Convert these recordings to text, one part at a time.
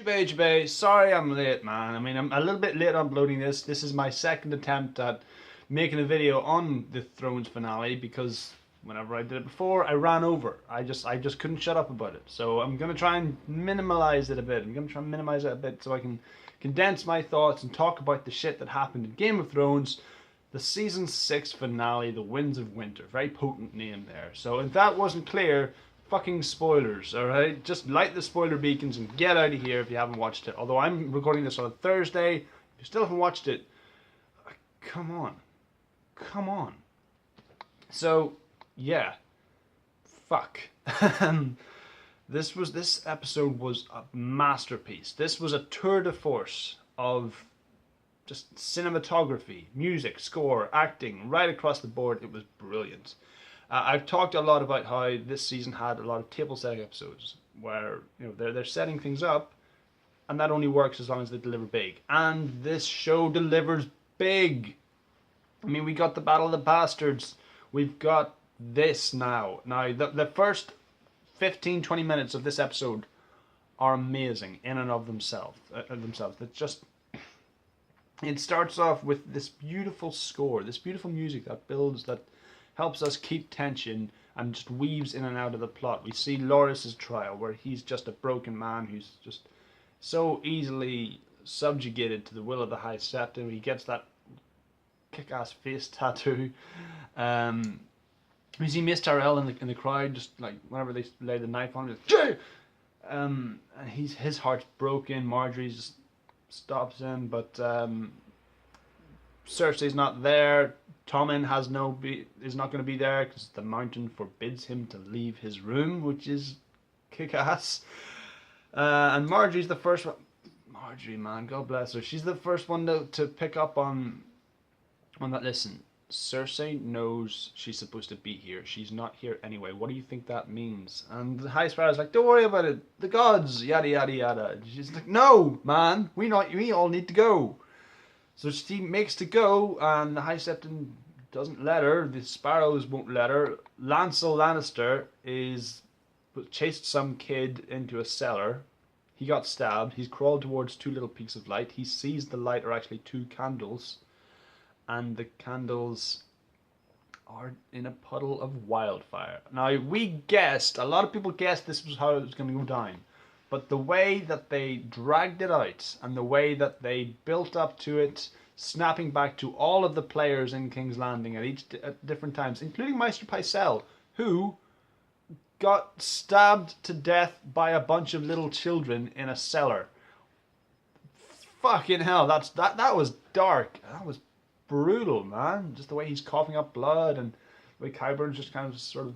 Jubei, sorry I'm late, man. I mean, I'm a little bit late uploading this. This is my second attempt at making a video on the Thrones finale because whenever I did it before, I ran over. I just couldn't shut up about it. So I'm gonna try and minimize it a bit. I'm gonna try and minimize it a bit so I can condense my thoughts and talk about the shit that happened in Game of Thrones, the season 6 finale, The Winds of Winter. Very potent name there. So if that wasn't clear, fucking spoilers, alright? Just light the spoiler beacons and get out of here if you haven't watched it. Although I'm recording this on a Thursday, if you still haven't watched it, come on. Come on. So, yeah. Fuck. This episode was a masterpiece. This was a tour de force of just cinematography, music, score, acting, right across the board. It was brilliant. I've talked a lot about how this season had a lot of table setting episodes where they're setting things up, and that only works as long as they deliver big. And this show delivers big. I mean, we got the Battle of the Bastards. We've got this now. Now, the first 15-20 minutes of this episode are amazing in and of themselves. It's just, it starts off with this beautiful score, this beautiful music that builds, that helps us keep tension and just weaves in and out of the plot. We see Loris's trial, where he's just a broken man who's just so easily subjugated to the will of the High Septon. He gets that kick-ass face tattoo. We see Miss Tyrell in the crowd, just like whenever they lay the knife on him, and his heart's broken. Margaery just stops him, but Cersei's not there. Tommen is not going to be there because the mountain forbids him to leave his room, which is kick-ass. And Margaery's the first one. Margaery, man, God bless her. She's the first one to pick up on that. Listen, Cersei knows she's supposed to be here. She's not here anyway. What do you think that means? And the High Sparrow's like, don't worry about it. The gods, yada yada yada. And she's like, no, man, we all need to go. So she makes to go, and the High Septon doesn't let her. The Sparrows won't let her. Lancel Lannister chased some kid into a cellar. He got stabbed. He's crawled towards two little peaks of light. He sees the light are actually two candles, and the candles are in a puddle of wildfire. Now, a lot of people guessed this was how it was going to go down. But the way that they dragged it out and the way that they built up to it, snapping back to all of the players in King's Landing at different times, including Maester Pycelle, who got stabbed to death by a bunch of little children in a cellar. Fucking hell, that was dark. That was brutal, man. Just the way he's coughing up blood, and the way Qyburn's just kind of sort of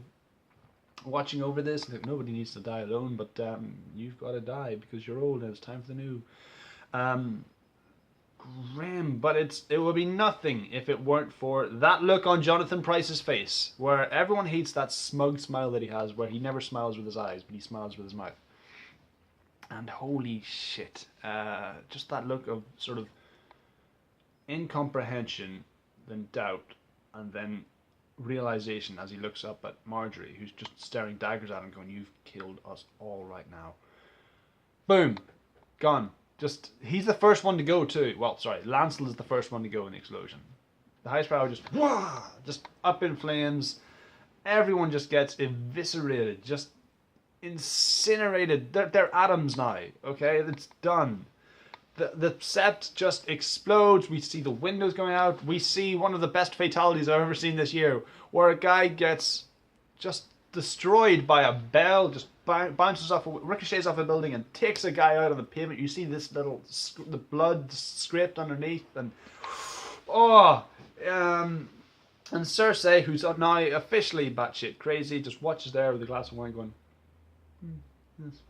watching over this. Like, nobody needs to die alone, but you've got to die because you're old and it's time for the new. Grim, but it would be nothing if it weren't for that look on Jonathan Pryce's face, where everyone hates that smug smile that he has, where he never smiles with his eyes, but he smiles with his mouth. And holy shit, just that look of sort of incomprehension, then doubt, and then realization as he looks up at Margaery, who's just staring daggers at him going, you've killed us all right now. Boom. Gone. He's the first one to go too. Well, sorry, Lancel is the first one to go in the explosion. The High Sparrow just up in flames. Everyone just gets eviscerated, just incinerated. They're atoms now, okay? It's done. The Sept just explodes. We see the windows going out. We see one of the best fatalities I've ever seen this year, where a guy gets just destroyed by a bell, just ricochets off a building and takes a guy out on the pavement. You see this the blood scraped underneath, and and Cersei, who's now officially batshit crazy, just watches there with a glass of wine going, yes.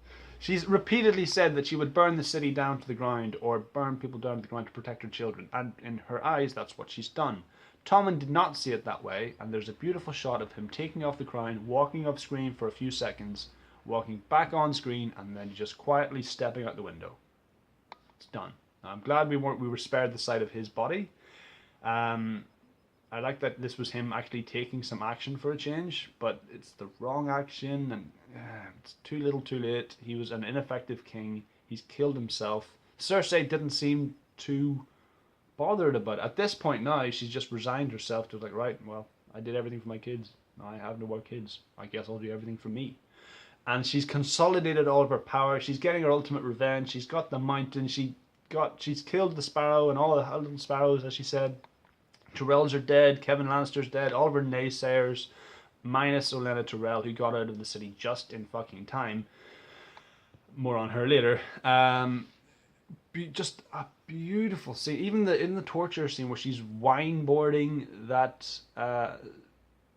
She's repeatedly said that she would burn the city down to the ground, or burn people down to the ground to protect her children, and in her eyes that's what she's done. Tommen did not see it that way, and there's a beautiful shot of him taking off the crown, walking off screen for a few seconds, walking back on screen, and then just quietly stepping out the window. It's done. Now, I'm glad we were spared the sight of his body. I like that this was him actually taking some action for a change, but it's the wrong action, and it's too little too late. He was an ineffective king. He's killed himself. Cersei didn't seem too bothered about it. At this point now, she's just resigned herself to like, right, well, I did everything for my kids. Now I have no more kids. I guess I'll do everything for me. And she's consolidated all of her power. She's getting her ultimate revenge. She's got the mountain. She's killed the Sparrow and all the little sparrows, as she said. Tyrells are dead. Kevin Lannister's dead. All of her naysayers, minus Olenna Tyrell, who got out of the city just in fucking time. More on her later. Just a beautiful scene. Even in the torture scene where she's wineboarding that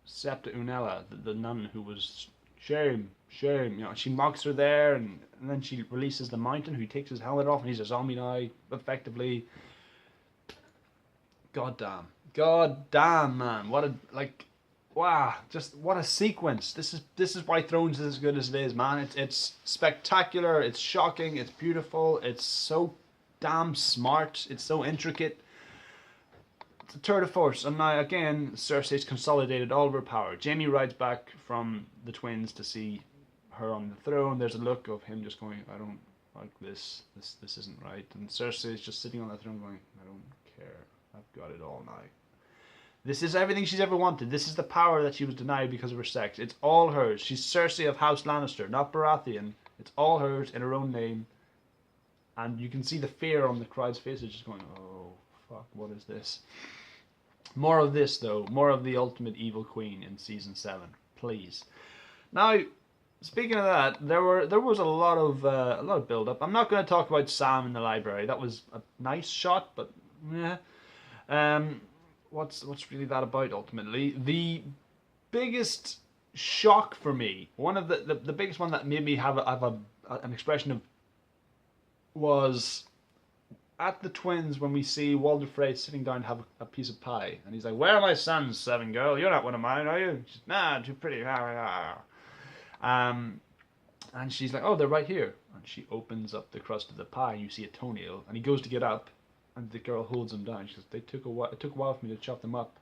Septa Unella, the nun who was shame. You know, she mocks her there, and then she releases the Mountain, who takes his helmet off, and he's a zombie now, effectively. God damn, man! Wow! Just what a sequence! This is why Thrones is as good as it is, man. It's spectacular. It's shocking. It's beautiful. It's so damn smart. It's so intricate. It's a tour de force. And now again, Cersei's consolidated all of her power. Jaime rides back from the twins to see her on the throne. There's a look of him just going, I don't like this. This isn't right. And Cersei's just sitting on the throne going, I don't care. I've got it all now. This is everything she's ever wanted. This is the power that she was denied because of her sex. It's all hers. She's Cersei of House Lannister, not Baratheon. It's all hers in her own name. And you can see the fear on the crowd's faces just going, oh, fuck, what is this? More of this, though. More of the ultimate evil queen in season 7. Please. Now, speaking of that, there was a lot of build-up. I'm not going to talk about Sam in the library. That was a nice shot, but yeah. What's really that about ultimately? The biggest shock for me, one of the biggest one that made me have an expression of, was at the twins when we see Walder Frey sitting down to have a piece of pie, and he's like, "Where are my sons, Seven Girl? You're not one of mine, are you?" She's, "Nah, too pretty." And she's like, "Oh, they're right here." And she opens up the crust of the pie, and you see a toenail, and he goes to get up, and the girl holds him down. She goes, "It took a while for me to chop them up."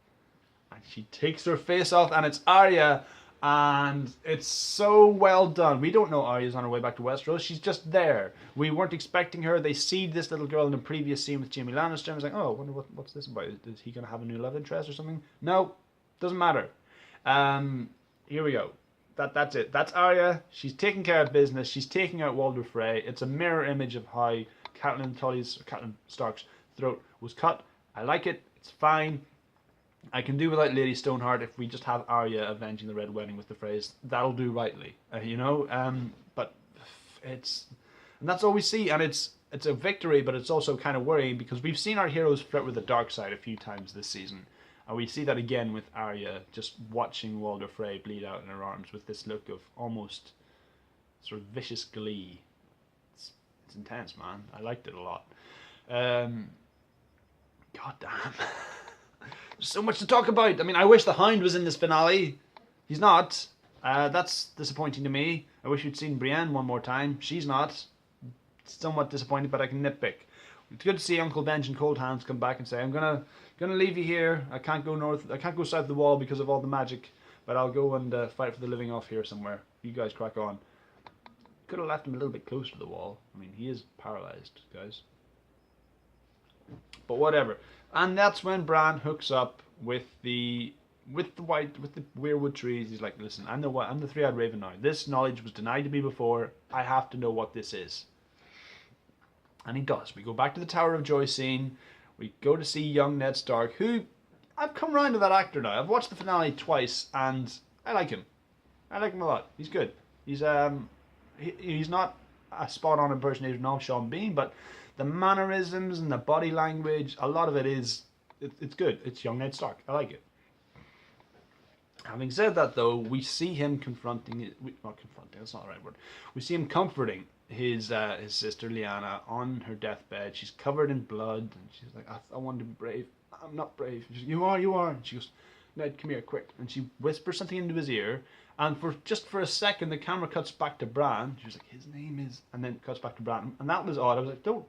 And she takes her face off, and it's Arya. And it's so well done. We don't know Arya's on her way back to Westeros. She's just there. We weren't expecting her. They see this little girl in the previous scene with Jaime Lannister. And was like, oh, I wonder what's this about? Is he going to have a new love interest or something? No, doesn't matter. Here we go. That's it. That's Arya. She's taking care of business. She's taking out Walder Frey. It's a mirror image of how Catelyn Stark's throat was cut. I like it. It's fine. I can do without Lady Stoneheart if we just have Arya avenging the Red Wedding with the phrase, that'll do rightly, but and that's all we see, and it's a victory, but it's also kind of worrying because we've seen our heroes flirt with the dark side a few times this season, and we see that again with Arya just watching Walder Frey bleed out in her arms with this look of almost sort of vicious glee. It's intense, man. I liked it a lot. God damn. There's so much to talk about. I mean, I wish the Hound was in this finale. He's not. That's disappointing to me. I wish we'd seen Brienne one more time. She's not. Somewhat disappointed, but I can nitpick. It's good to see Uncle Benjen Cold Hands come back and say, I'm gonna leave you here. I can't go north. I can't go south of the wall because of all the magic, but I'll go and fight for the living off here somewhere. You guys crack on. Could have left him a little bit closer to the wall. I mean, he is paralyzed, guys. But whatever. And that's when Bran hooks up with the weirwood trees. He's like, listen, I'm the three-eyed raven now. This knowledge was denied to me before. I have to know what this is. And he does. We go back to the Tower of Joy scene. We go to see young Ned Stark, who I've come around to that actor now. I've watched the finale twice, and I like him. I like him a lot. He's good. He's not a spot-on impersonation of Sean Bean, but the mannerisms and the body language, a lot of it is, it's good. It's young Ned Stark. I like it. Having said that, though, we see him not confronting, that's not the right word. We see him comforting his sister Lyanna on her deathbed. She's covered in blood, and she's like, I want to be brave. I'm not brave. She's like, you are. And she goes, Ned, come here, quick. And she whispers something into his ear, and for a second, the camera cuts back to Bran. She was like, his name is... And then it cuts back to Bran. And that was odd. I was like, don't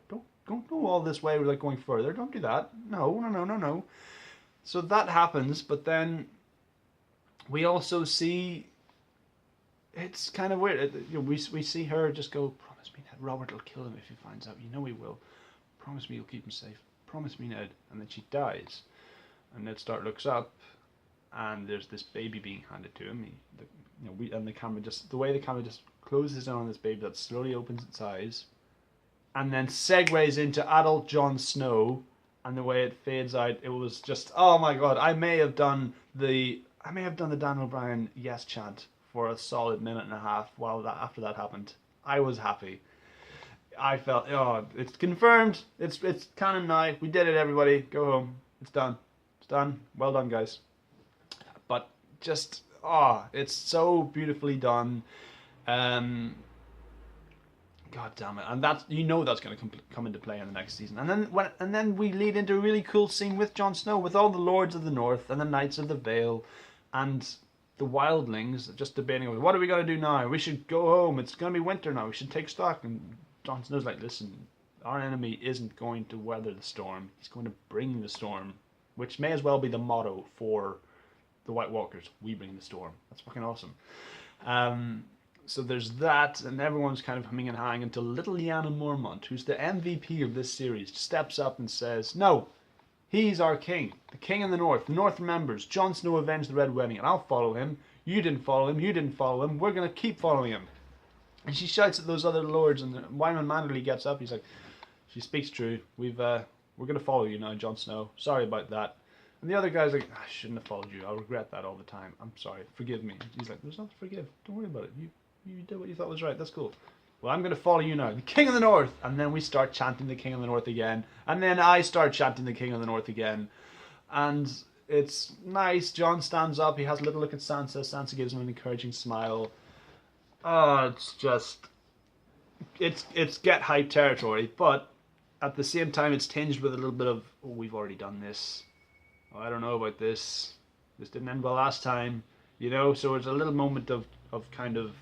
go all this way without going further. Don't do that. No. So that happens, but then we also see... It's kind of weird. We see her just go, promise promise me, Ned. Robert will kill him if he finds out. You know he will. Promise me you'll keep him safe. Promise me, Ned. And then she dies. And Ned Stark looks up, and there's this baby being handed to him. And the camera the way the camera just closes in on this baby that slowly opens its eyes, and then segues into adult Jon Snow, and the way it fades out, it was just, oh my god! I may have done the Dan O'Brien yes chant for a solid minute and a half after that happened. I was happy. I felt, oh, it's confirmed. It's canon now. We did it, everybody. Go home. It's done. It's done. Well done, guys. But just, it's so beautifully done. God damn it. And that's, that's going to come into play in the next season. And then we lead into a really cool scene with Jon Snow, with all the Lords of the North and the Knights of the Vale and the Wildlings just debating, what are we going to do now? We should go home. It's going to be winter now. We should take stock. And Jon Snow's like, listen, our enemy isn't going to weather the storm. He's going to bring the storm, which may as well be the motto for the White Walkers. We bring the storm. That's fucking awesome. So there's that, and everyone's kind of humming and hawing until little Lyanna Mormont, who's the MVP of this series, steps up and says, no, he's our king, the king in the North. The North remembers. Jon Snow avenged the Red Wedding, and I'll follow him. You didn't follow him. You didn't follow him. We're going to keep following him. And she shouts at those other lords, and Wyman Manderly gets up. He's like, she speaks true. We're going to follow you now, Jon Snow. Sorry about that. And the other guy's like, I shouldn't have followed you. I'll regret that all the time. I'm sorry. Forgive me. He's like, there's nothing to forgive. Don't worry about it. You did what you thought was right. That's cool. Well, I'm going to follow you now. The King of the North. And then we start chanting the King of the North again. And then I start chanting the King of the North again. And it's nice. Jon stands up. He has a little look at Sansa. Sansa gives him an encouraging smile. It's just... It's get hype territory. But at the same time, it's tinged with a little bit of, oh, we've already done this. Oh, I don't know about this. This didn't end well last time. So it's a little moment of kind of...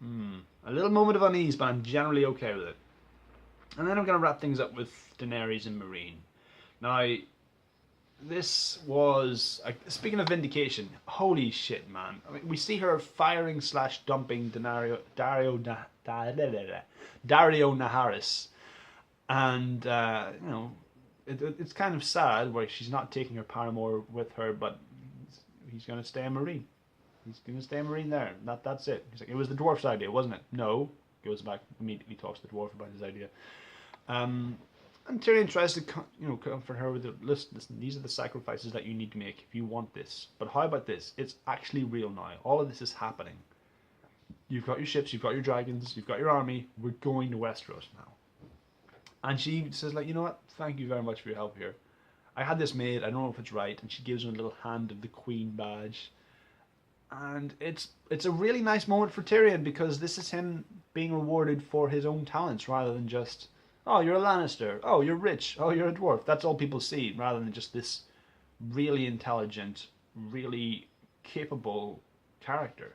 a little moment of unease, but I'm generally okay with it. And then I'm going to wrap things up with Daenerys and Meereen. Now, this was... speaking of vindication, holy shit, man. I mean, we see her firing / dumping Dario Naharis. And, it's kind of sad where she's not taking her paramour with her, but he's going to stay in Meereen. He's going to stay a Marine there. That's it. He's like, it was the dwarf's idea, wasn't it? No. Goes back, immediately talks to the dwarf about his idea. And Tyrion tries to, comfort her with listen, these are the sacrifices that you need to make if you want this. But how about this? It's actually real now. All of this is happening. You've got your ships, you've got your dragons, you've got your army. We're going to Westeros now. And she says, you know what? Thank you very much for your help here. I had this made. I don't know if it's right. And she gives him a little hand of the Queen badge. And it's a really nice moment for Tyrion, because this is him being rewarded for his own talents rather than just, oh, you're a Lannister, oh, you're rich, oh, you're a dwarf. That's all people see, rather than just this really intelligent, really capable character.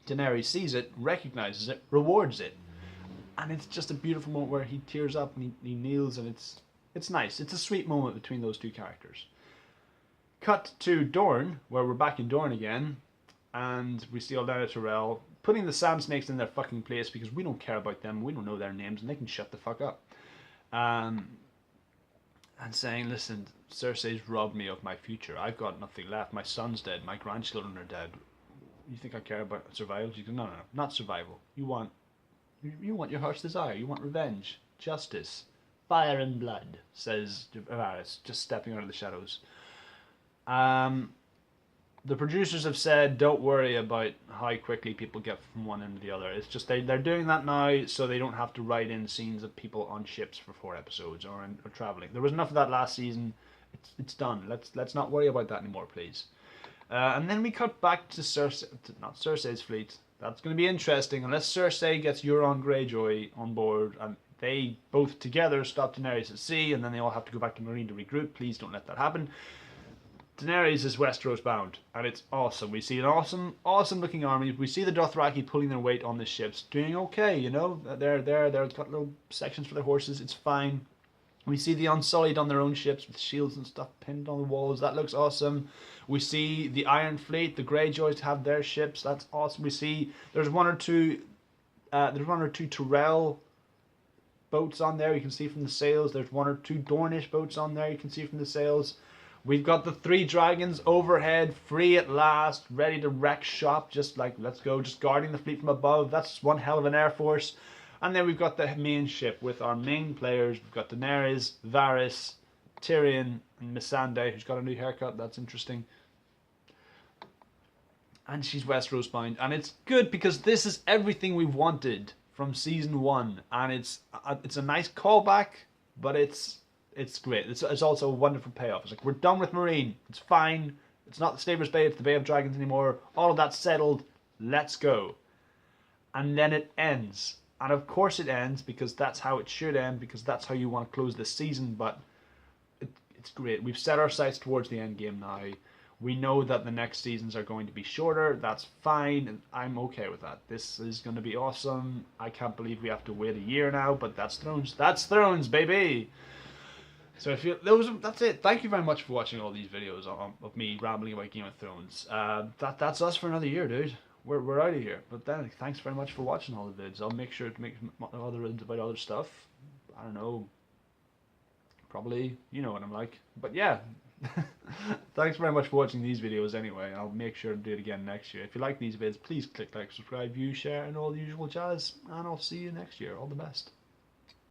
Daenerys sees it, recognizes it, rewards it. And it's just a beautiful moment where he tears up and he kneels, and it's nice. It's a sweet moment between those two characters. Cut to Dorne, where we're back in Dorne again, and we see Olenna Tyrell putting the Sand Snakes in their fucking place because we don't care about them, we don't know their names, and they can shut the fuck up. And saying, listen, Cersei's robbed me of my future. I've got nothing left. My son's dead. My grandchildren are dead. You think I care about survival? She goes, no, not survival. You want your heart's desire. You want revenge, justice, fire and blood, says Varys, just stepping out of the shadows. The producers have said, don't worry about how quickly people get from one end to the other. It's just they're doing that now so they don't have to write in scenes of people on ships for 4 episodes or traveling. There was enough of that last season. It's done. Let's not worry about that anymore, please. And then we cut back to not Cersei's fleet. That's going to be interesting unless Cersei gets Euron Greyjoy on board and they both together stop Daenerys at sea, and then they all have to go back to Meereen to regroup. Please don't let that happen. Daenerys is Westeros bound, and it's awesome. We see an awesome looking army. We see the Dothraki pulling their weight on the ships, doing okay, They've got little sections for their horses, it's fine. We see the Unsullied on their own ships with shields and stuff pinned on the walls. That looks awesome. We see the Iron Fleet, the Greyjoys have their ships. That's awesome. We see there's 1 or 2 There's 1 or 2 Tyrell boats on there, you can see from the sails. There's 1 or 2 Dornish boats on there, you can see from the sails. We've got the 3 dragons overhead, free at last, ready to wreck shop, just like, let's go, just guarding the fleet from above. That's one hell of an air force. And then we've got the main ship with our main players. We've got Daenerys, Varys, Tyrion, and Missandei, who's got a new haircut, that's interesting. And she's Westeros bound. And it's good because this is everything we've wanted from season 1, and it's a nice callback, but it's great. It's also a wonderful payoff. It's like, we're done with Meereen. It's fine. It's not the Slaver's Bay. It's the Bay of Dragons anymore. All of that's settled. Let's go. And then it ends. And of course it ends because that's how it should end, because that's how you want to close this season. But it's great. We've set our sights towards the end game now. We know that the next seasons are going to be shorter. That's fine, and I'm okay with that. This is going to be awesome. I can't believe we have to wait a year now, but that's Thrones. That's Thrones, baby! So if you that's it. Thank you very much for watching all these videos of me rambling about Game of Thrones. That's us for another year, dude. We're out of here. But then, thanks very much for watching all the vids. I'll make sure to make other vids about other stuff. I don't know. Probably, you know what I'm like. But yeah. Thanks very much for watching these videos anyway. I'll make sure to do it again next year. If you like these vids, please click like, subscribe, view, share, and all the usual jazz. And I'll see you next year. All the best.